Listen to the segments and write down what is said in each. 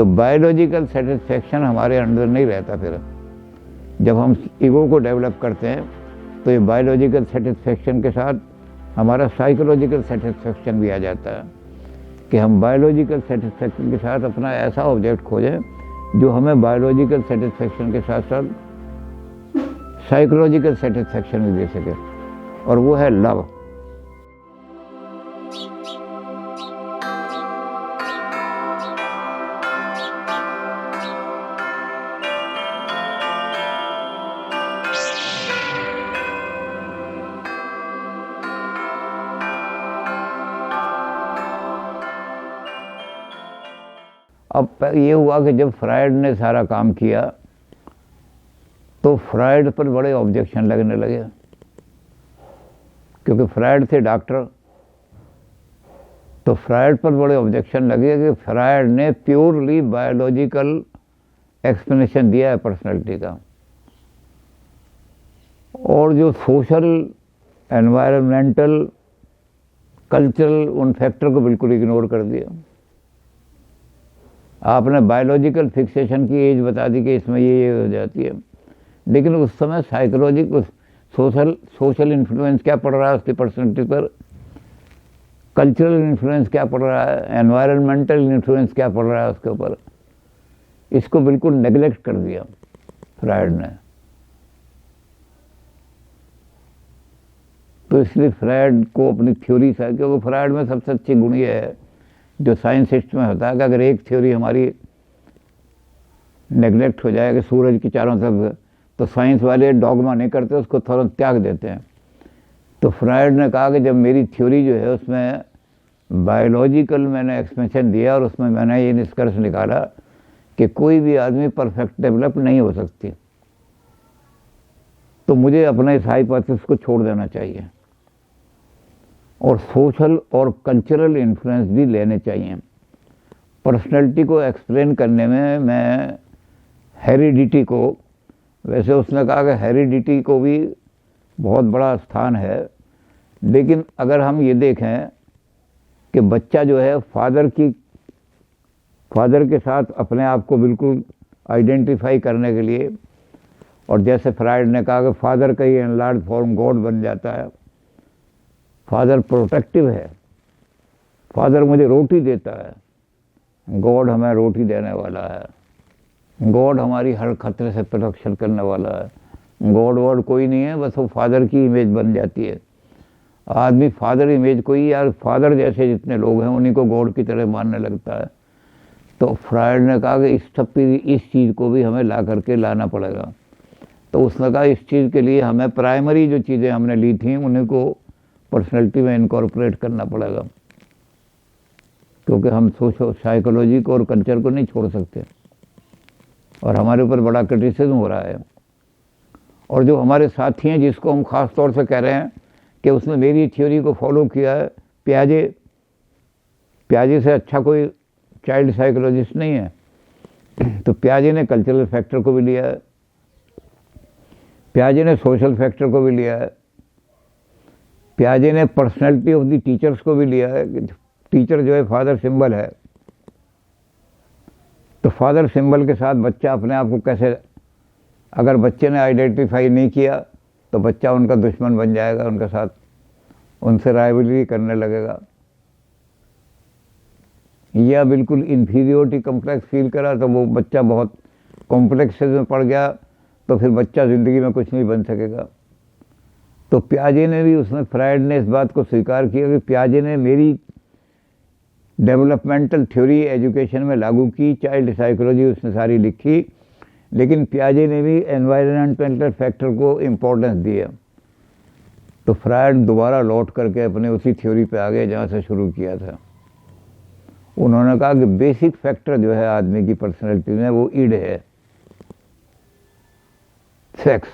तो biological satisfaction हमारे अंदर नहीं रहता। फिर जब हम ईगो को डेवलप करते हैं तो ये बायोलॉजिकल सेटिस्फेक्शन के साथ हमारा साइकोलॉजिकल सेटिस्फेक्शन भी आ जाता है कि हम बायोलॉजिकल सेटिस्फेक्शन के साथ अपना ऐसा ऑब्जेक्ट खोजें जो हमें बायोलॉजिकल सेटिस्फेक्शन के साथ साथ साइकोलॉजिकल सेटिस्फेक्शन भी दे सके, और वो है लव। अब ये हुआ कि जब फ्रायड ने सारा काम किया तो फ्रायड पर बड़े ऑब्जेक्शन लगने लगे, क्योंकि फ्रायड थे डॉक्टर। तो फ्रायड पर बड़े ऑब्जेक्शन लगे कि फ्रायड ने प्योरली बायोलॉजिकल एक्सप्लेनेशन दिया है पर्सनैलिटी का, और जो सोशल, एनवायरमेंटल, कल्चरल उन फैक्टर को बिल्कुल इग्नोर कर दिया। आपने बायोलॉजिकल फिक्सेशन की एज बता दी कि इसमें ये हो जाती है, लेकिन उस समय साइकोलॉजिकल सोशल इन्फ्लुएंस क्या पड़ रहा है उसकी पर्सनैलिटी पर, कल्चरल इन्फ्लुएंस क्या पड़ रहा है, एनवायरमेंटल इन्फ्लुएंस क्या पड़ रहा है उसके ऊपर, इसको बिल्कुल नेग्लेक्ट कर दिया फ्रायड ने। तो इसलिए फ्रायड को अपनी थ्योरी से, क्योंकि फ्रायड में सबसे अच्छी गुण ये है जो साइंसिस्ट में होता है कि अगर एक थ्योरी हमारी नेग्लेक्ट हो जाए कि सूरज की चारों तरफ, तो साइंस वाले डॉगमा नहीं करते, उसको तुरंत त्याग देते हैं। तो फ्रायड ने कहा कि जब मेरी थ्योरी जो है उसमें बायोलॉजिकल मैंने एक्सप्लेनेशन दिया और उसमें मैंने ये निष्कर्ष निकाला कि कोई भी आदमी परफेक्ट डेवलप नहीं हो सकती, तो मुझे अपने इस हाइपोथेसिस को छोड़ देना चाहिए और सोशल और कल्चरल इन्फ्लुएंस भी लेने चाहिए। पर्सनैलिटी को एक्सप्लेन करने में मैं हेरिडिटी को, वैसे उसने कहा कि हेरिडिटी को भी बहुत बड़ा स्थान है, लेकिन अगर हम ये देखें कि बच्चा जो है फादर के साथ अपने आप को बिल्कुल आइडेंटिफाई करने के लिए, और जैसे फ्रायड ने कहा कि फादर का ही एनलार्ज फॉर्म गॉड बन जाता है। फादर प्रोटेक्टिव है, फादर मुझे रोटी देता है, गॉड हमें रोटी देने वाला है, गॉड हमारी हर खतरे से प्रोटेक्शन करने वाला है। गॉड वर्ड कोई नहीं है, बस वो फादर की इमेज बन जाती है। आदमी फादर इमेज को ही, यार फादर जैसे जितने लोग हैं उन्हीं को गॉड की तरह मानने लगता है। तो फ्रायड ने कहा कि इस चीज़ को भी हमें ला करके लाना पड़ेगा। तो उसने कहा इस चीज़ के लिए हमें प्राइमरी जो चीज़ें हमने ली थी उन्हीं को पर्सनैलिटी में इनकॉर्पोरेट करना पड़ेगा, क्योंकि हम सोशो साइकोलॉजी को और कल्चर को नहीं छोड़ सकते, और हमारे ऊपर बड़ा क्रिटिसिज्म हो रहा है। और जो हमारे साथी हैं जिसको हम ख़ास तौर से कह रहे हैं कि उसने मेरी थ्योरी को फॉलो किया है, प्याजे से अच्छा कोई चाइल्ड साइकोलॉजिस्ट नहीं है। तो प्याजे ने कल्चरल फैक्टर को भी लिया है, प्याजे ने सोशल फैक्टर को भी लिया है, प्याजे ने पर्सनैलिटी ऑफ द टीचर्स को भी लिया है कि टीचर जो है फादर सिंबल है। तो फादर सिंबल के साथ बच्चा अपने आप को कैसे, अगर बच्चे ने आइडेंटिफाई नहीं किया तो बच्चा उनका दुश्मन बन जाएगा, उनके साथ उनसे राइवलरी करने लगेगा, या बिल्कुल इन्फीरियोरिटी कम्प्लेक्स फील करा तो वो बच्चा बहुत कॉम्प्लेक्सेस में पड़ गया, तो फिर बच्चा ज़िंदगी में कुछ नहीं बन सकेगा। तो प्याजे ने भी, उसने फ्रायड ने इस बात को स्वीकार किया कि प्याजे ने मेरी डेवलपमेंटल थ्योरी एजुकेशन में लागू की, चाइल्ड साइकोलॉजी उसने सारी लिखी, लेकिन प्याजे ने भी एनवायरमेंटल फैक्टर को इम्पोर्टेंस दिया। तो फ्रायड दोबारा लौट करके अपने उसी थ्योरी पे आ गए जहाँ से शुरू किया था। उन्होंने कहा कि बेसिक फैक्टर जो है आदमी की पर्सनैलिटी में वो ईड है, सेक्स,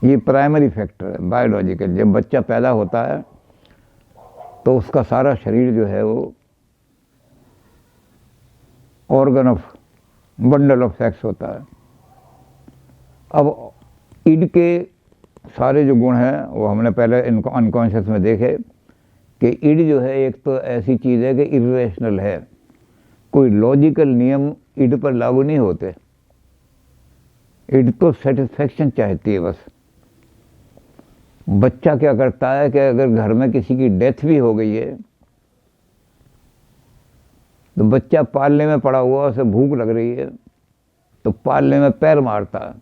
ये प्राइमरी फैक्टर है बायोलॉजिकल। जब बच्चा पैदा होता है तो उसका सारा शरीर जो है वो organ of, bundle of sex होता है। अब ईड के सारे जो गुण हैं वो हमने पहले इनको अनकॉन्शियस में देखे कि ईड जो है एक तो ऐसी चीज़ है कि इर्रेशनल है, कोई लॉजिकल नियम ईड पर लागू नहीं होते। ईड तो सेटिस्फेक्शन चाहती है बस। बच्चा क्या करता है कि अगर घर में किसी की डेथ भी हो गई है तो बच्चा पालने में पड़ा हुआ, उसे भूख लग रही है तो पालने में पैर मारता है।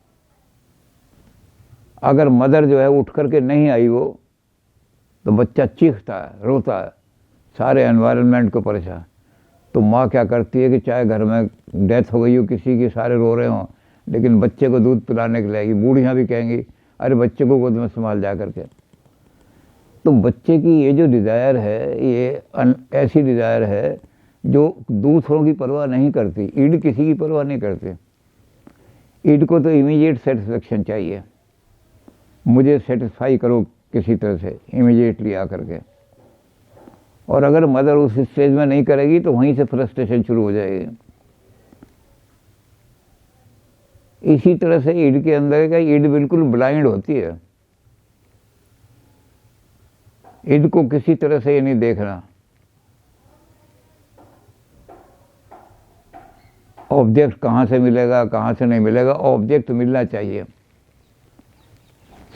अगर मदर जो है उठ करके नहीं आई वो, तो बच्चा चीखता है, रोता है, सारे एनवायरनमेंट को परेशान। तो माँ क्या करती है कि चाहे घर में डेथ हो गई हो किसी की, सारे रो रहे हों, लेकिन बच्चे को दूध पिलाने के लिए आएगी। बूढ़ियाँ भी कहेंगी अरे बच्चे को गोद में संभाल जा करके। तो बच्चे की ये जो डिज़ायर है, ये ऐसी डिज़ायर है जो दूसरों की परवाह नहीं करती। ईड किसी की परवाह नहीं करती। ईड को तो इमीडिएट सेटिस्फेक्शन चाहिए, मुझे सेटिस्फाई करो किसी तरह से इमीडिएटली आकर के। और अगर मदर उस स्टेज में नहीं करेगी तो वहीं से फ्रस्ट्रेशन शुरू हो जाएगी। इसी तरह से ईड के अंदर का ईड बिल्कुल ब्लाइंड होती है। ईड को किसी तरह से ये नहीं देखना ऑब्जेक्ट कहाँ से मिलेगा कहाँ से नहीं मिलेगा, ऑब्जेक्ट मिलना चाहिए।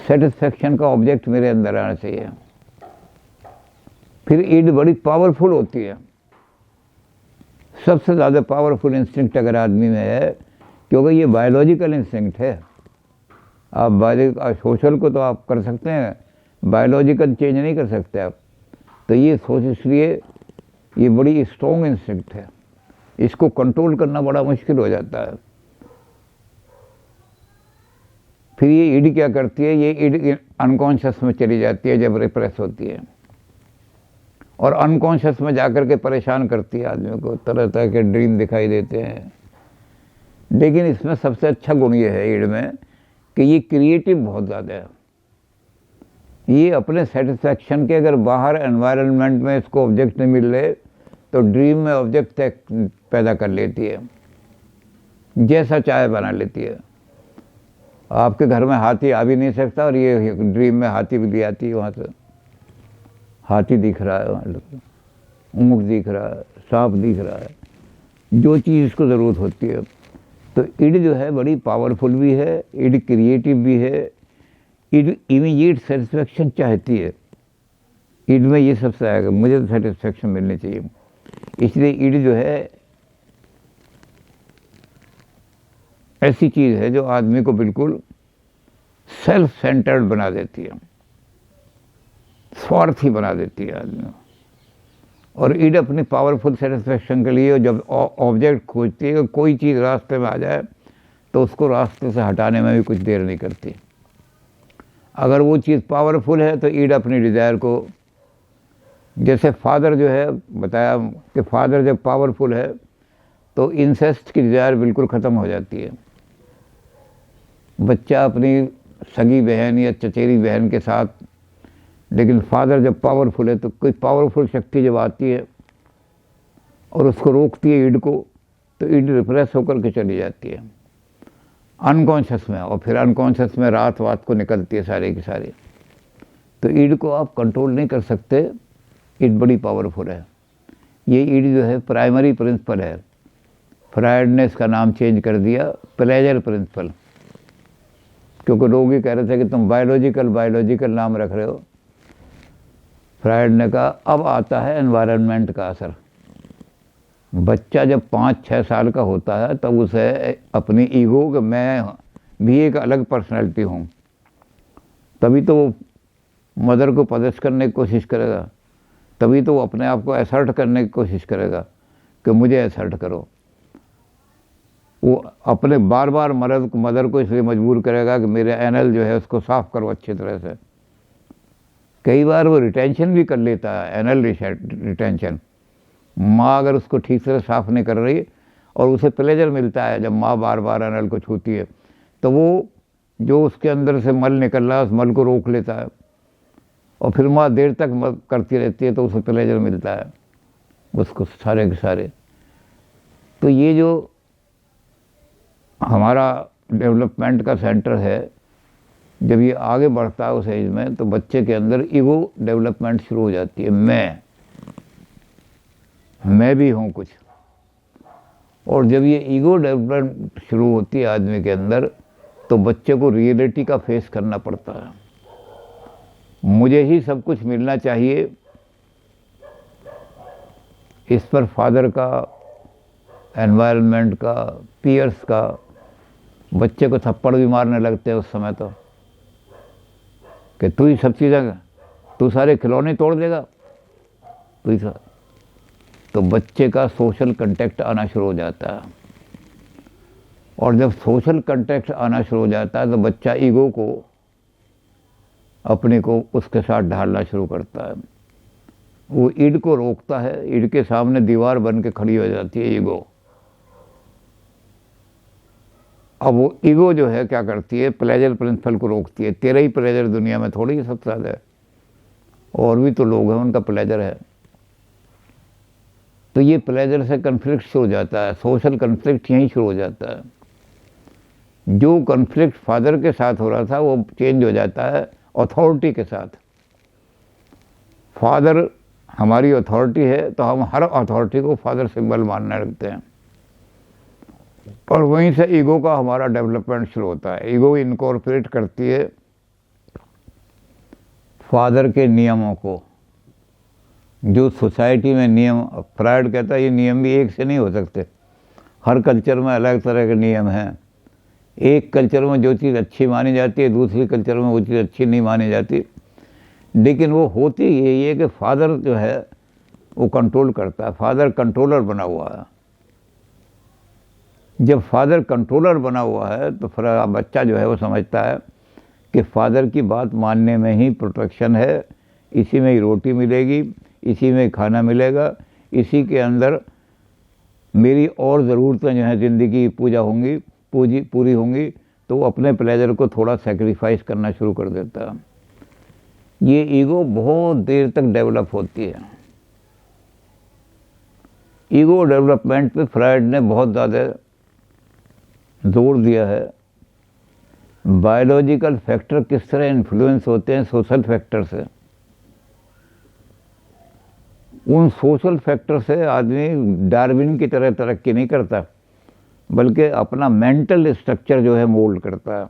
सेटिस्फेक्शन का ऑब्जेक्ट मेरे अंदर आना चाहिए। फिर ईड बड़ी पावरफुल होती है। सबसे ज़्यादा पावरफुल इंस्टिंक्ट अगर आदमी में है, क्योंकि ये बायोलॉजिकल इंस्टिंक्ट है। आप सोशल को तो आप कर सकते हैं, बायोलॉजिकल चेंज नहीं कर सकते आप। तो ये सोच, इसलिए ये बड़ी स्ट्रॉन्ग इंस्टिंक्ट है, इसको कंट्रोल करना बड़ा मुश्किल हो जाता है। फिर ये ईड क्या करती है, ये ईड अनकॉन्शियस में चली जाती है जब रिप्रेस होती है, और अनकॉन्शियस में जाकर के परेशान करती है आदमी को। तरह तरह के ड्रीम दिखाई देते हैं। लेकिन इसमें सबसे अच्छा गुण ये है ईड में कि ये क्रिएटिव बहुत ज़्यादा है। ये अपने सेटिस्फैक्शन के अगर बाहर एनवायरनमेंट में इसको ऑब्जेक्ट नहीं मिल रहे तो ड्रीम में ऑब्जेक्ट पैदा कर लेती है, जैसा चाहे बना लेती है। आपके घर में हाथी आ भी नहीं सकता और ये ड्रीम में हाथी भी ले आती है। वहाँ से हाथी दिख रहा है, ऊँट दिख रहा है, सांप दिख रहा है, जो चीज़ इसको ज़रूरत होती है। तो ईड जो है बड़ी पावरफुल भी है, ईड क्रिएटिव भी है, ईड इमीडिएट सेटिस्फेक्शन चाहती है। ईड में ये सबसे आएगा, मुझे तो सेटिस्फेक्शन मिलनी चाहिए। इसलिए ईड जो है ऐसी चीज़ है जो आदमी को बिल्कुल सेल्फ सेंटर्ड बना देती है, स्वार्थी बना देती है आदमी को। और ईड अपनी पावरफुल सेटिस्फेक्शन के लिए जब ऑब्जेक्ट खोजती है, कोई चीज़ रास्ते में आ जाए तो उसको रास्ते से हटाने में भी कुछ देर नहीं करती। अगर वो चीज़ पावरफुल है तो ईड अपनी डिज़ायर को, जैसे फादर जो है बताया कि फादर जब पावरफुल है तो इंसेस्ट की डिज़ायर बिल्कुल ख़त्म हो जाती है। बच्चा अपनी सगी बहन या चचेरी बहन के साथ, लेकिन फादर जब पावरफुल है तो कोई पावरफुल शक्ति जब आती है और उसको रोकती है ईड को, तो ईड रिप्रेस होकर के चली जाती है अनकॉन्शियस में, और फिर अनकॉन्शियस में रात को निकलती है सारे की सारी। तो ईड को आप कंट्रोल नहीं कर सकते, ईड बड़ी पावरफुल है। ये ईड जो है प्राइमरी प्रिंसिपल है। फ्रायड ने इसका नाम चेंज कर दिया प्लेजर प्रिंसिपल, क्योंकि लोग ये कह रहे थे कि तुम बायोलॉजिकल नाम रख रहे हो। फ्रायड ने कहा अब आता है एनवायरनमेंट का असर। बच्चा जब 5-6 साल का होता है तब उसे अपनी ईगो कि मैं भी एक अलग पर्सनैलिटी हूँ, तभी तो वो मदर को पजेस करने की कोशिश करेगा, तभी तो वो अपने आप को असर्ट करने की कोशिश करेगा कि मुझे असर्ट करो। वो अपने बार बार मदर को इसलिए मजबूर करेगा कि मेरे एनल जो है उसको साफ़ करो अच्छी तरह से। कई बार वो रिटेंशन भी कर लेता है, एनल रिटेंशन। माँ अगर उसको ठीक से साफ नहीं कर रही और उसे प्लेजर मिलता है जब माँ बार बार एनल को छूती है, तो वो जो उसके अंदर से मल निकल रहा है उस मल को रोक लेता है, और फिर माँ देर तक करती रहती है तो उसे प्लेजर मिलता है उसको सारे के सारे। तो ये जो हमारा डेवलपमेंट का सेंटर है, जब ये आगे बढ़ता है उस एज में, तो बच्चे के अंदर ईगो डेवलपमेंट शुरू हो जाती है। मैं भी हूँ कुछ, और जब ये ईगो डेवलपमेंट शुरू होती है आदमी के अंदर, तो बच्चे को रियलिटी का फेस करना पड़ता है। मुझे ही सब कुछ मिलना चाहिए, इस पर फादर का, एनवायरनमेंट का, पीयर्स का, बच्चे को थप्पड़ भी मारने लगते हैं उस समय तो, कि तू ही सब चीज़ें, तू सारे खिलौने तोड़ देगा, तू ही सब। तो बच्चे का सोशल कंटेक्ट आना शुरू हो जाता है, और जब सोशल कंटेक्ट आना शुरू हो जाता है तो बच्चा ईगो को, अपने को उसके साथ ढालना शुरू करता है। वो ईड को रोकता है, ईड के सामने दीवार बन के खड़ी हो जाती है ईगो। अब वो ईगो जो है क्या करती है, प्लेजर प्रिंसिपल को रोकती है। तेरा ही प्लेजर दुनिया में थोड़ी ही सबसे ज़्यादा है, और भी तो लोग हैं उनका प्लेजर है। तो ये प्लेजर से कन्फ्लिक्ट शुरू हो जाता है, सोशल कन्फ्लिक्ट यहीं शुरू हो जाता है। जो कन्फ्लिक्ट फादर के साथ हो रहा था वो चेंज हो जाता है अथॉरिटी के साथ। फादर हमारी अथॉरिटी है तो हम हर अथॉरिटी को फादर सिंबल मानने लगते हैं, और वहीं से ईगो का हमारा डेवलपमेंट शुरू होता है। ईगो इनकॉर्पोरेट करती है फादर के नियमों को, जो सोसाइटी में नियम, फ्रायड कहता है ये नियम भी एक से नहीं हो सकते, हर कल्चर में अलग तरह के नियम हैं। एक कल्चर में जो चीज़ अच्छी मानी जाती है, दूसरी कल्चर में वो चीज़ अच्छी नहीं मानी जाती, लेकिन वो होती यही है कि फादर जो है वो कंट्रोल करता है। फादर कंट्रोलर बना हुआ है। जब फादर कंट्रोलर बना हुआ है तो फिर बच्चा जो है वो समझता है कि फादर की बात मानने में ही प्रोटेक्शन है, इसी में ही रोटी मिलेगी, इसी में खाना मिलेगा, इसी के अंदर मेरी और ज़रूरतें जो हैं ज़िंदगी पूरी होंगी, तो वो अपने प्लेजर को थोड़ा सेक्रीफाइस करना शुरू कर देता है। ये ईगो बहुत देर तक डेवलप होती है। ईगो डेवलपमेंट पे फ्रायड ने बहुत ज़्यादा जोर दिया है। बायोलॉजिकल फैक्टर किस तरह इन्फ्लुएंस होते हैं सोशल फैक्टर से। उन सोशल फैक्टर से आदमी डार्विन की तरह तरक्की नहीं करता, बल्कि अपना मेंटल स्ट्रक्चर जो है मोल्ड करता है।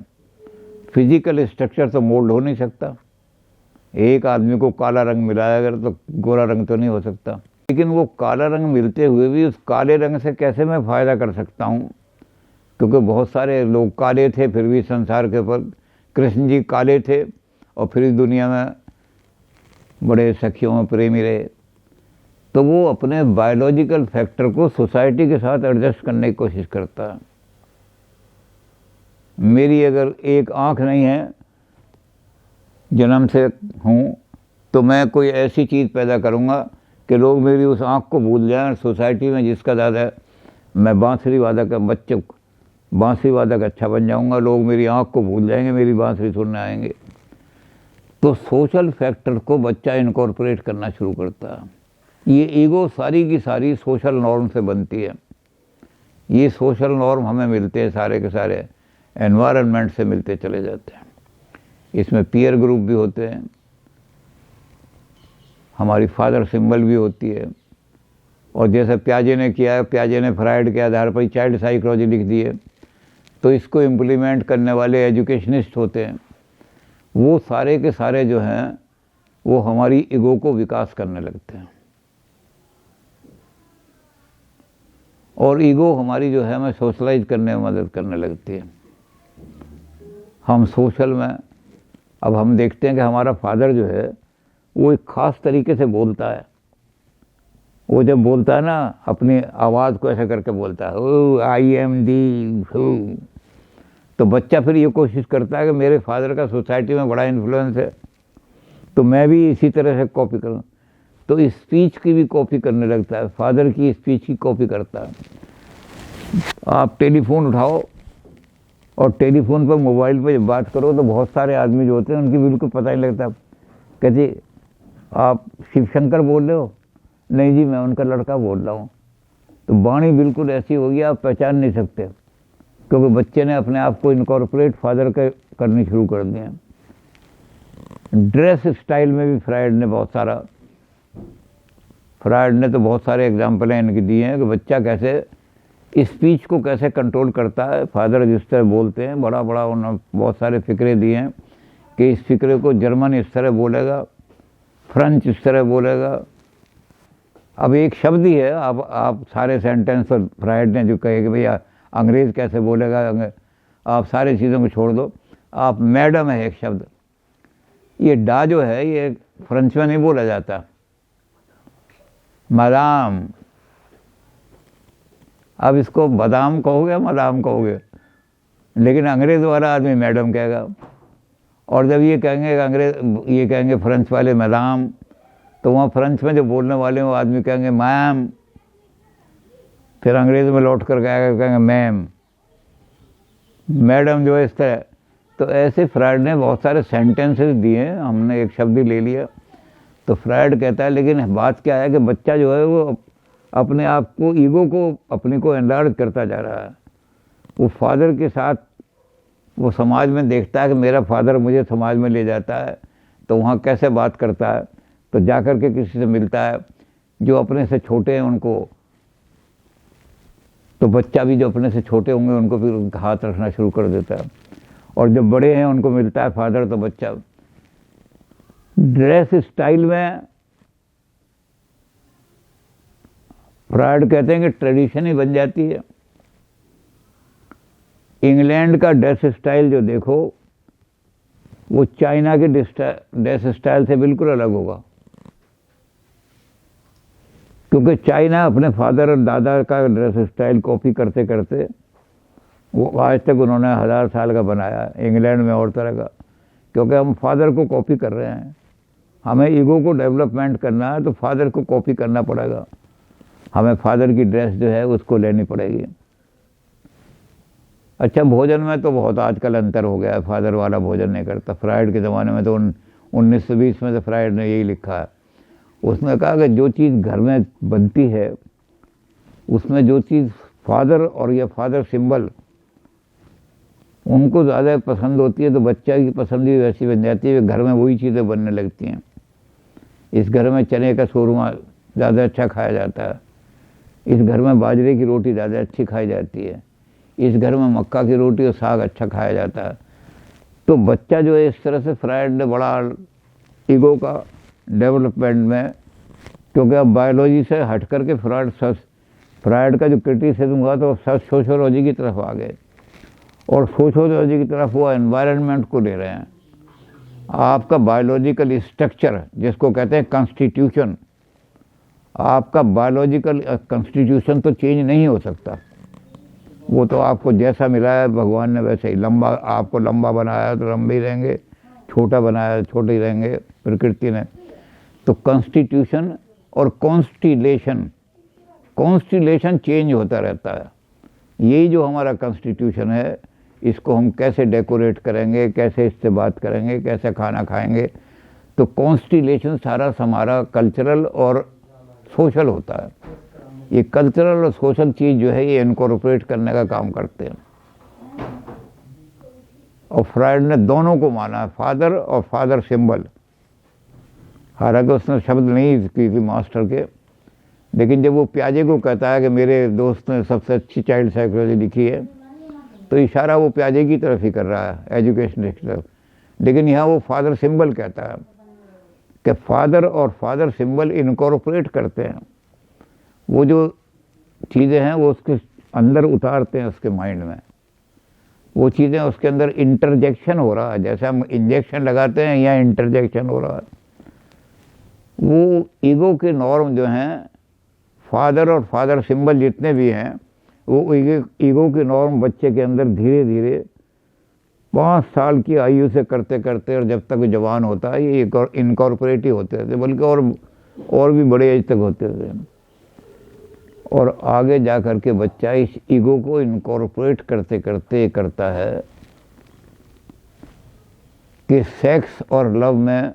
फिजिकल स्ट्रक्चर तो मोल्ड हो नहीं सकता। एक आदमी को काला रंग मिला अगर तो गोरा रंग तो नहीं हो सकता, लेकिन वो काला रंग मिलते हुए भी उस काले रंग से कैसे मैं फ़ायदा कर सकता हूँ, क्योंकि बहुत सारे लोग काले थे फिर भी संसार के ऊपर, कृष्ण जी काले थे और फिर इस दुनिया में बड़े सखियों में प्रेमी रहे। तो वो अपने बायोलॉजिकल फैक्टर को सोसाइटी के साथ एडजस्ट करने की कोशिश करता है। मेरी अगर एक आँख नहीं है, जन्म से हूँ, तो मैं कोई ऐसी चीज़ पैदा करूँगा कि लोग मेरी उस आँख को भूल जाएं। सोसाइटी में जिसका ज़्यादा है, मैं बांसुरी वादक अच्छा बन जाऊँगा, लोग मेरी आँख को भूल जाएंगे, मेरी बांसुरी सुनने आएंगे। तो सोशल फैक्टर को बच्चा इनकॉर्पोरेट करना शुरू करता है। ये ईगो सारी की सारी सोशल नॉर्म से बनती है। ये सोशल नॉर्म हमें मिलते हैं सारे के सारे एनवायरनमेंट से मिलते चले जाते हैं। इसमें पीयर ग्रुप भी होते हैं, हमारी फादर सिंबल भी होती है, और जैसे प्याजे ने किया है, प्याजे ने फ्रायड के आधार पर चाइल्ड साइकोलॉजी लिख दी है, तो इसको इम्प्लीमेंट करने वाले एजुकेशनिस्ट होते हैं। वो सारे के सारे जो हैं वो हमारी ईगो को विकास करने लगते हैं, और ईगो हमारी जो है हमें सोशलाइज करने में मदद करने लगती है। हम सोशल में, अब हम देखते हैं कि हमारा फादर जो है वो एक ख़ास तरीके से बोलता है। वो जब बोलता है ना, अपनी आवाज़ को ऐसा करके बोलता है, ओ आई एम दी हू, तो बच्चा फिर ये कोशिश करता है कि मेरे फादर का सोसाइटी में बड़ा इन्फ्लुएंस है, तो मैं भी इसी तरह से कॉपी करूँ। तो इस स्पीच की भी कॉपी करने लगता है, फादर की स्पीच की कॉपी करता है। आप टेलीफोन उठाओ और टेलीफोन पर मोबाइल पे जब बात करो तो बहुत सारे आदमी जो होते हैं उनकी बिल्कुल पता नहीं लगता। कहते आप शिव शंकर बोल रहे हो? नहीं जी, मैं उनका लड़का बोल रहा हूँ। तो वाणी बिल्कुल ऐसी होगी आप पहचान नहीं सकते, क्योंकि बच्चे ने अपने आप को इनकॉर्पोरेट फादर के करनी शुरू कर दिया। ड्रेस स्टाइल में भी फ्रायड ने तो बहुत सारे एग्जाम्पलें इनकी दी हैं कि बच्चा कैसे स्पीच को कैसे कंट्रोल करता है। फादर जिस तरह बोलते हैं, बड़ा बड़ा उन्होंने बहुत सारे फिक्रे दिए हैं कि इस फिक्रे को जर्मन इस तरह बोलेगा, फ्रेंच इस तरह बोलेगा। अब एक शब्द ही है, आप सारे सेंटेंस पर फ्रायड ने जो कहे कि भैया अंग्रेज़ कैसे बोलेगा, आप सारी चीज़ों को छोड़ दो। आप मैडम है एक शब्द, ये डा जो है ये फ्रेंच में नहीं बोला जाता, मदाम। अब इसको बादाम कहोगे, मदाम कहोगे, लेकिन अंग्रेज़ वाला आदमी मैडम कहेगा। और जब ये कहेंगे अंग्रेज़, ये कहेंगे फ्रेंच वाले मैदाम, तो वहाँ फ्रेंच में जो बोलने वाले वो आदमी कहेंगे मैम, फिर अंग्रेज़ में लौट कर कहेंगे मैम। मैडम जो है इस तरह। तो ऐसे फ्रायड ने बहुत सारे सेंटेंसेस दिए हैं, हमने एक शब्द ही ले लिया। तो फ्रायड कहता है लेकिन बात क्या है कि बच्चा जो है वो अपने आप को, ईगो को, अपने को एनलार्ज करता जा रहा है। वो फादर के साथ वो समाज में देखता है कि मेरा फादर मुझे समाज में ले जाता है, तो वहाँ कैसे बात करता है, तो जाकर के किसी से मिलता है जो अपने से छोटे हैं उनको, तो बच्चा भी जो अपने से छोटे होंगे उनको फिर हाथ रखना शुरू कर देता है। और जब बड़े हैं उनको मिलता है फादर, तो बच्चा ड्रेस स्टाइल में फ्रायड कहते हैं कि ट्रेडिशन ही बन जाती है। इंग्लैंड का ड्रेस स्टाइल जो देखो वो चाइना के ड्रेस स्टाइल से बिल्कुल अलग होगा, क्योंकि चाइना अपने फादर और दादा का ड्रेस स्टाइल कॉपी करते करते वो आज तक उन्होंने 1000 साल का बनाया है। इंग्लैंड में और तरह का, क्योंकि हम फादर को कॉपी कर रहे हैं। हमें ईगो को डेवलपमेंट करना है तो फादर को कॉपी करना पड़ेगा, हमें फादर की ड्रेस जो है उसको लेनी पड़ेगी। अच्छा, भोजन में तो बहुत आजकल अंतर हो गया है, फादर वाला भोजन नहीं करता। फ्रायड के ज़माने में तो 1920 में तो फ्रायड ने यही लिखा है। उसने कहा कि जो चीज़ घर में बनती है उसमें जो चीज़ फादर और या फादर सिंबल उनको ज़्यादा पसंद होती है, तो बच्चा की पसंद भी वैसी बन जाती है, घर में वही चीज़ें बनने लगती हैं। इस घर में चने का शोरमा ज़्यादा अच्छा खाया जाता है, इस घर में बाजरे की रोटी ज़्यादा अच्छी खाई जाती है, इस घर में मक्का की रोटी और साग अच्छा खाया जाता है। तो बच्चा जो है इस तरह से फ्रायड ने बड़ा ईगो का डेवलपमेंट में, क्योंकि अब बायोलॉजी से हट करके फ्रायड का जो क्रिटिसिज्म हुआ तो सोशियोलॉजी की तरफ आ गए, और सोशियोलॉजी की तरफ वो एनवायरनमेंट को ले रहे हैं। आपका बायोलॉजिकल स्ट्रक्चर जिसको कहते हैं कॉन्स्टिट्यूशन, आपका बायोलॉजिकल कॉन्स्टिट्यूशन तो चेंज नहीं हो सकता। वो तो आपको जैसा मिला है भगवान ने वैसे ही, लंबा आपको लंबा बनाया तो लंबे ही रहेंगे, छोटा बनाया तो छोटे ही रहेंगे प्रकृति ने। तो कॉन्स्टिट्यूशन और कॉन्स्टिलेशन चेंज होता रहता है। यही जो हमारा कॉन्स्टिट्यूशन है, इसको हम कैसे डेकोरेट करेंगे, कैसे इससे बात करेंगे, कैसे खाना खाएंगे, तो कॉन्स्टिलेशन सारा हमारा कल्चरल और सोशल होता है। ये कल्चरल और सोशल चीज़ जो है ये इनकॉर्पोरेट करने का काम करते हैं। और फ्रायड ने दोनों को माना, फादर और फादर सिंबल। हालांकि उसने शब्द नहीं की थी मास्टर के, लेकिन जब वो प्याजे को कहता है कि मेरे दोस्त ने सबसे अच्छी चाइल्ड साइकोलॉजी लिखी है, तो इशारा वो प्याजे की तरफ ही कर रहा है, एजुकेशन की तरफ। लेकिन यहाँ वो फादर सिंबल कहता है कि फादर और फादर सिंबल इनकॉर्पोरेट करते हैं, वो जो चीज़ें हैं वो उसके अंदर उतारते हैं, उसके माइंड में वो चीज़ें उसके अंदर इंटरजेक्शन हो रहा है। जैसे हम इंजेक्शन लगाते हैं, यहाँ इंटरजेक्शन हो रहा है। वो ईगो के नॉर्म जो हैं, फादर और फादर सिंबल जितने भी हैं, वो ईगो के नॉर्म बच्चे के अंदर धीरे धीरे 5 साल की आयु से करते करते और जब तक जवान होता है ये इनकॉर्पोरेट ही होते थे, बल्कि और भी बड़े एज तक होते थे। और आगे जा कर के बच्चा इस ईगो को इनकॉर्पोरेट करते करते करता है कि सेक्स और लव में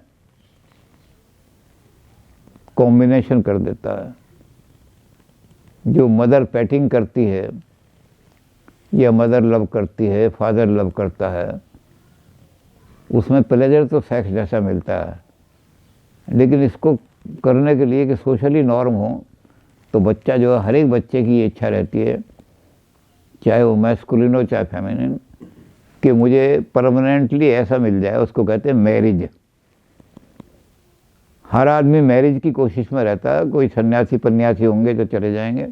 कॉम्बिनेशन कर देता है। जो मदर पैटिंग करती है या मदर लव करती है, फादर लव करता है, उसमें प्लेजर तो सेक्स जैसा मिलता है, लेकिन इसको करने के लिए कि सोशली नॉर्म हो, तो बच्चा जो है, हर एक बच्चे की ये इच्छा रहती है चाहे वो मैस्कुलिन हो चाहे फेमिनिन, कि मुझे परमानेंटली ऐसा मिल जाए, उसको कहते हैं मैरिज। हर आदमी मैरिज की कोशिश में रहता है, कोई सन्यासी पन्यासी होंगे जो चले जाएंगे,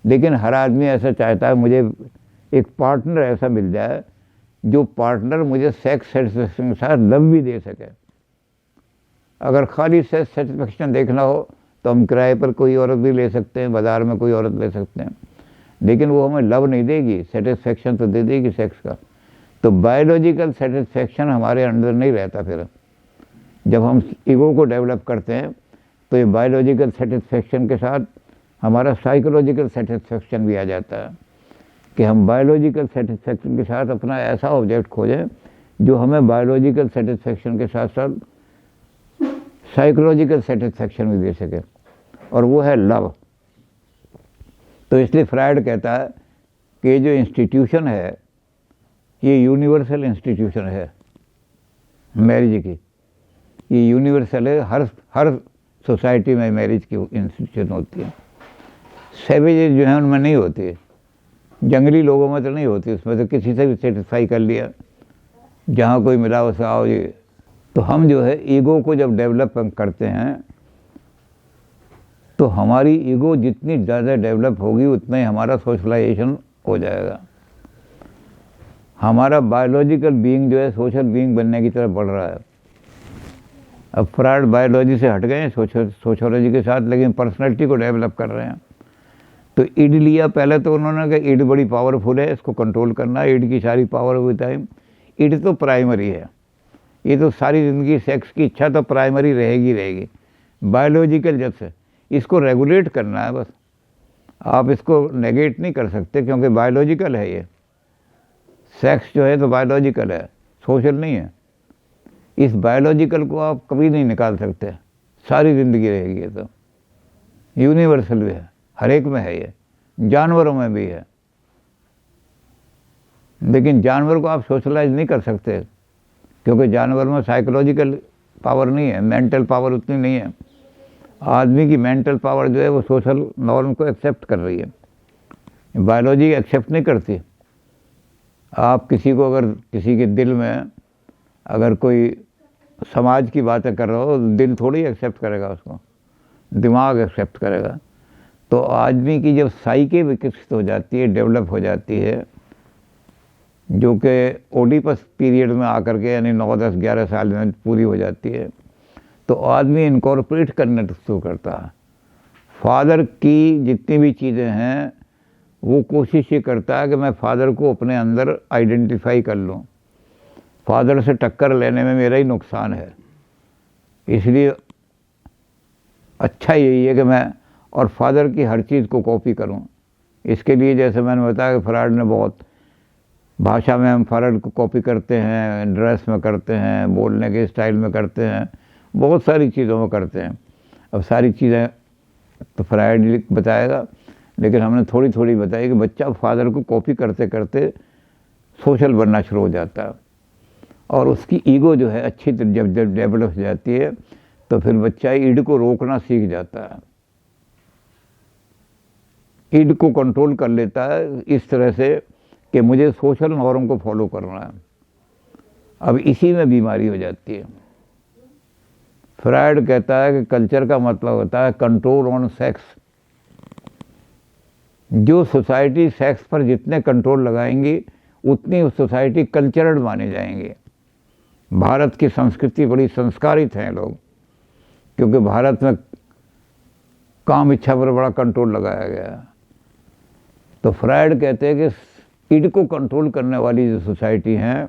लेकिन हर आदमी ऐसा चाहता है मुझे एक पार्टनर ऐसा मिल जाए जो पार्टनर मुझे सेक्स सेटिस्फेक्शन के साथ लव भी दे सके। अगर खाली सेक्स सेटिस्फेक्शन देखना हो तो हम किराए पर कोई औरत भी ले सकते हैं, बाज़ार में कोई औरत ले सकते हैं, लेकिन वो हमें लव नहीं देगी, सेटिस्फेक्शन तो दे देगी सेक्स का। तो बायोलॉजिकल सेटिस्फेक्शन हमारे अंदर नहीं रहता। फिर जब हम ईगो को डेवलप करते हैं तो ये बायोलॉजिकल सेटिस्फेक्शन के साथ हमारा साइकोलॉजिकल सेटिस्फेक्शन भी आ जाता है, कि हम बायोलॉजिकल सेटिस्फेक्शन के साथ अपना ऐसा ऑब्जेक्ट खोजें जो हमें बायोलॉजिकल सेटिस्फेक्शन के साथ साथ साइकोलॉजिकल सेटिस्फेक्शन भी दे सके, और वो है लव। तो इसलिए फ्रायड कहता है कि ये जो इंस्टीट्यूशन है ये यूनिवर्सल इंस्टीट्यूशन है मैरिज की, ये यूनिवर्सल है, हर सोसाइटी में मैरिज की इंस्टीट्यूशन होती है। सेवेज जो है उनमें नहीं होती है, जंगली लोगों में तो नहीं होती, उसमें तो किसी से भी सेटिस्फाई कर लिया, जहाँ कोई मिला उसे आओ ये। तो हम जो है ईगो को जब डेवलप करते हैं तो हमारी ईगो जितनी ज़्यादा डेवलप होगी उतना ही हमारा सोशलाइजेशन हो जाएगा। हमारा बायोलॉजिकल बीइंग जो है सोशल बीइंग बनने की तरफ बढ़ रहा है। अब फ्रायड बायोलॉजी से हट गए हैं सोशियोलॉजी के साथ, लेकिन पर्सनैलिटी को डेवलप कर रहे हैं। तो ईड लिया पहले, तो उन्होंने कहा ईड बड़ी पावरफुल है, इसको कंट्रोल करना, ईड की सारी पावर हुई टाइम। ईड तो प्राइमरी है, ये तो सारी ज़िंदगी सेक्स की इच्छा तो प्राइमरी रहेगी बायोलॉजिकल। जब से इसको रेगुलेट करना है बस, आप इसको नेगेट नहीं कर सकते, क्योंकि बायोलॉजिकल है ये। सेक्स जो है तो बायोलॉजिकल है, सोशल नहीं है। इस बायोलॉजिकल को आप कभी नहीं निकाल सकते, सारी ज़िंदगी रहेगी। ये तो यूनिवर्सल भी है, हर एक में है, ये जानवरों में भी है, लेकिन जानवर को आप सोशलाइज नहीं कर सकते, क्योंकि जानवर में साइकोलॉजिकल पावर नहीं है, मेंटल पावर उतनी नहीं है। आदमी की मेंटल पावर जो है वो सोशल नॉर्म को एक्सेप्ट कर रही है, बायोलॉजी एक्सेप्ट नहीं करती। आप किसी को अगर किसी के दिल में अगर कोई समाज की बातें कर रहे हो, दिल थोड़ी एक्सेप्ट करेगा उसको, दिमाग एक्सेप्ट करेगा। तो आदमी की जब साइके विकसित हो जाती है, डेवलप हो जाती है, जो कि ओडिपस पीरियड में आकर के यानी 9, 10, 11 साल में पूरी हो जाती है, तो आदमी इनकॉर्पोरेट करना शुरू करता है। फादर की जितनी भी चीज़ें हैं वो कोशिश ये करता है कि मैं फादर को अपने अंदर आइडेंटिफाई कर लूँ, फादर से टक्कर लेने में मेरा ही नुकसान है, इसलिए अच्छा यही है कि मैं और फादर की हर चीज़ को कॉपी करूं। इसके लिए जैसे मैंने बताया कि फ्रायड ने बहुत भाषा में हम फ्रायड को कॉपी करते हैं, ड्रेस में करते हैं, बोलने के स्टाइल में करते हैं, बहुत सारी चीज़ों में करते हैं। अब सारी चीज़ें तो फ्रायड बताएगा, लेकिन हमने थोड़ी थोड़ी बताई कि बच्चा फादर को कॉपी करते करते सोशल बनना शुरू हो जाता है, और उसकी ईगो जो है अच्छी जब डेवलप हो जाती है तो फिर बच्चा ईड को रोकना सीख जाता है, ईड को कंट्रोल कर लेता है इस तरह से कि मुझे सोशल नॉर्म को फॉलो करना है। अब इसी में बीमारी हो जाती है। फ्रायड कहता है कि कल्चर का मतलब होता है कंट्रोल ऑन सेक्स। जो सोसाइटी सेक्स पर जितने कंट्रोल लगाएंगी उतनी उस सोसाइटी कल्चरल माने जाएंगे। भारत की संस्कृति बड़ी संस्कारित हैं लोग, क्योंकि भारत में काम इच्छा पर बड़ा कंट्रोल लगाया गया है। तो फ्रायड कहते हैं कि ईड को कंट्रोल करने वाली जो सोसाइटी हैं,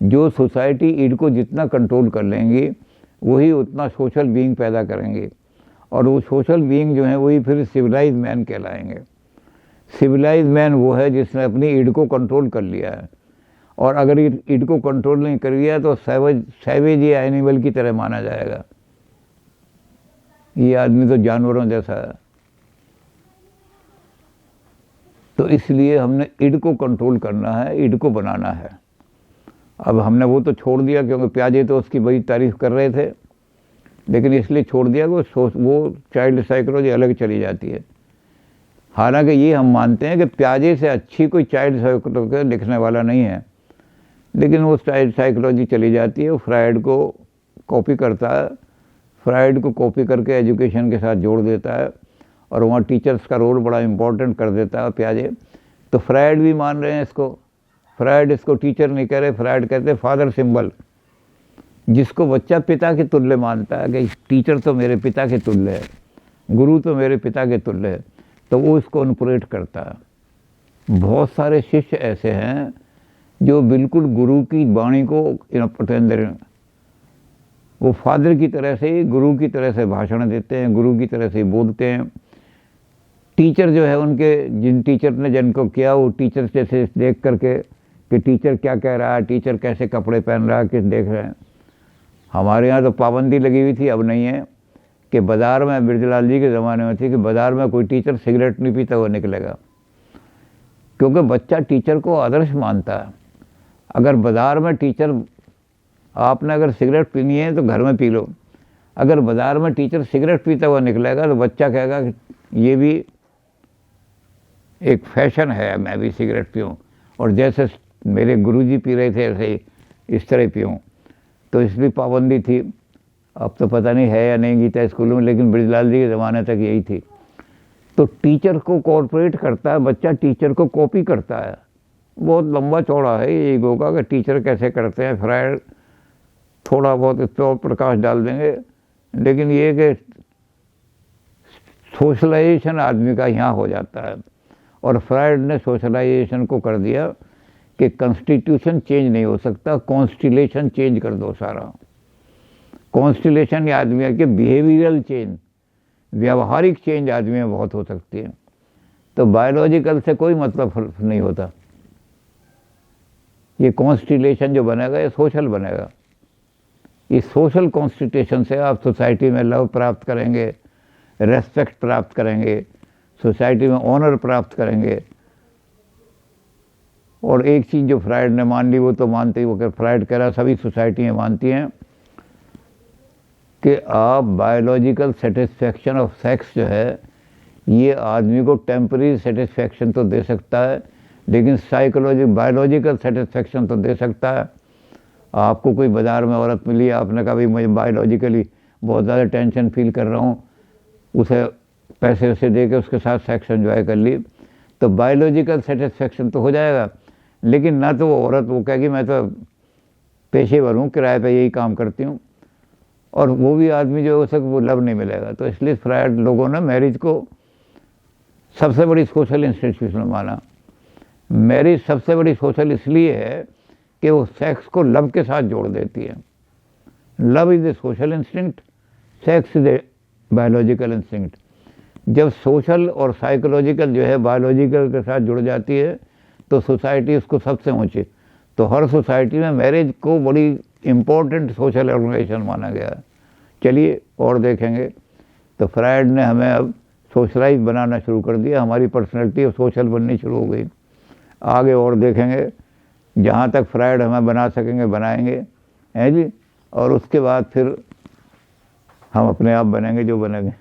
जो सोसाइटी ईड को जितना कंट्रोल कर लेंगी वही उतना सोशल बीइंग पैदा करेंगे, और वो सोशल बीइंग जो है वही फिर सिविलाइज मैन कहलाएंगे। सिविलाइज मैन वो है जिसने अपनी ईड को कंट्रोल कर लिया है, और अगर ईड को कंट्रोल नहीं कर लिया तो सैवेज या एनिमल की तरह माना जाएगा। ये आदमी तो जानवरों जैसा है। तो इसलिए हमने ईड को कंट्रोल करना है, ईड को बनाना है। अब हमने वो तो छोड़ दिया, क्योंकि प्याजे तो उसकी बड़ी तारीफ कर रहे थे, लेकिन इसलिए छोड़ दिया कि वो चाइल्ड साइकोलॉजी अलग चली जाती है। हालांकि ये हम मानते हैं कि प्याजे से अच्छी कोई चाइल्ड साइकोलॉजी लिखने वाला नहीं है, लेकिन वो चाइल्ड साइकोलॉजी चली जाती है, वो फ्राइड को कॉपी करता है, फ्राइड को कॉपी करके एजुकेशन के साथ जोड़ देता है और वहाँ टीचर्स का रोल बड़ा इम्पोर्टेंट कर देता है प्याजे। तो फ्राइड भी मान रहे हैं इसको, फ्राइड इसको टीचर नहीं कह रहे, फ्राइड कहते हैं फादर सिंबल, जिसको बच्चा पिता के तुल्य मानता है कि टीचर तो मेरे पिता के तुल्य है, गुरु तो मेरे पिता के तुल्य है, तो वो इसको अनुप्रेट करता है। बहुत सारे शिष्य ऐसे हैं जो बिल्कुल गुरु की वाणी को वो फादर की तरह से, गुरु की तरह से भाषण देते हैं, गुरु की तरह से बोलते हैं। टीचर जो है उनके, जिन टीचर ने जिनको किया, वो टीचर जैसे देख करके कि टीचर क्या कह रहा है, टीचर कैसे कपड़े पहन रहा है, किस देख रहे हैं। हमारे यहाँ तो पाबंदी लगी हुई थी, अब नहीं है, कि बाज़ार में, बिरजलाल जी के ज़माने में थी कि बाज़ार में कोई टीचर सिगरेट नहीं पीता हुआ निकलेगा, क्योंकि बच्चा टीचर को आदर्श मानता है। अगर बाज़ार में टीचर, आपने अगर सिगरेट पीनी है तो घर में पी लो, अगर बाज़ार में टीचर सिगरेट पीता हुआ निकलेगा तो बच्चा कहेगा कि ये भी एक फैशन है, मैं भी सिगरेट पीऊँ, और जैसे मेरे गुरुजी पी रहे थे ऐसे ही इस तरह पीऊँ। तो इसलिए पाबंदी थी, अब तो पता नहीं है या नहीं गीता स्कूलों में, लेकिन ब्रिजलाल जी के ज़माने तक यही थी। तो टीचर को कॉर्पोरेट करता है बच्चा, टीचर को कॉपी करता है। बहुत लंबा चौड़ा है ये ईगो का कि टीचर कैसे करते हैं। फ्राइड थोड़ा बहुत इस पर प्रकाश डाल देंगे, लेकिन ये कि सोशलाइजेशन आदमी का यहाँ हो जाता है, और फ्राइड ने सोशलाइजेशन को कर दिया कि कॉन्स्टिट्यूशन चेंज नहीं हो सकता, कॉन्स्टिलेशन चेंज कर दो सारा। कॉन्स्टिलेशन या आदमी के बिहेवियरल चेंज, व्यावहारिक चेंज आदमी में बहुत हो सकती है, तो बायोलॉजिकल से कोई मतलब नहीं होता। ये कॉन्स्टिलेशन जो बनेगा ये सोशल बनेगा। इस सोशल कॉन्स्टिट्यूशन से आप सोसाइटी में लव प्राप्त करेंगे, रेस्पेक्ट प्राप्त करेंगे, सोसाइटी में ऑनर प्राप्त करेंगे। और एक चीज़ जो फ्राइड ने मान ली, वो तो मानते ही, वो कर फ्राइड कह रहा सभी सोसाइटियाँ मानती हैं कि आप बायोलॉजिकल सेटिस्फैक्शन ऑफ सेक्स जो है ये आदमी को टेम्परेरी सेटिस्फैक्शन तो दे सकता है, लेकिन बायोलॉजिकल सेटिस्फैक्शन तो दे सकता है। आपको कोई बाज़ार में औरत मिली, आपने कहा भाई मुझे बायोलॉजिकली बहुत ज़्यादा टेंशन फील कर रहा हूँ, उसे पैसे उसे दे के उसके साथ सेक्स एंजॉय कर ली, तो बायोलॉजिकल सेटिस्फैक्शन तो हो जाएगा, लेकिन ना तो वो औरत वो कहेगी मैं तो पेशेवर हूँ, किराए पे यही काम करती हूँ, और वो भी आदमी जो है उसे वो लव नहीं मिलेगा। तो इसलिए फ्राइड लोगों ने मैरिज को सबसे बड़ी सोशल इंस्टीट्यूशन माना। मैरिज सबसे बड़ी सोशल इसलिए है कि वो सेक्स को लव के साथ जोड़ देती है। Love is a social instinct, sex is a biological instinct. जब सोशल और साइकोलॉजिकल जो है बायोलॉजिकल के साथ जुड़ जाती है तो सोसाइटी उसको सबसे ऊँची, तो हर सोसाइटी में मैरिज को बड़ी इम्पोर्टेंट सोशल ऑर्गेनाइजेशन माना गया है। चलिए और देखेंगे। तो फ्राइड ने हमें अब सोशलाइज बनाना शुरू कर दिया, हमारी पर्सनैलिटी अब सोशल बननी शुरू हो गई। आगे और देखेंगे, जहाँ तक फ्राइड हमें बना सकेंगे बनाएंगे, हैं जी, और उसके बाद फिर हम अपने आप बनेंगे जो बनेंगे।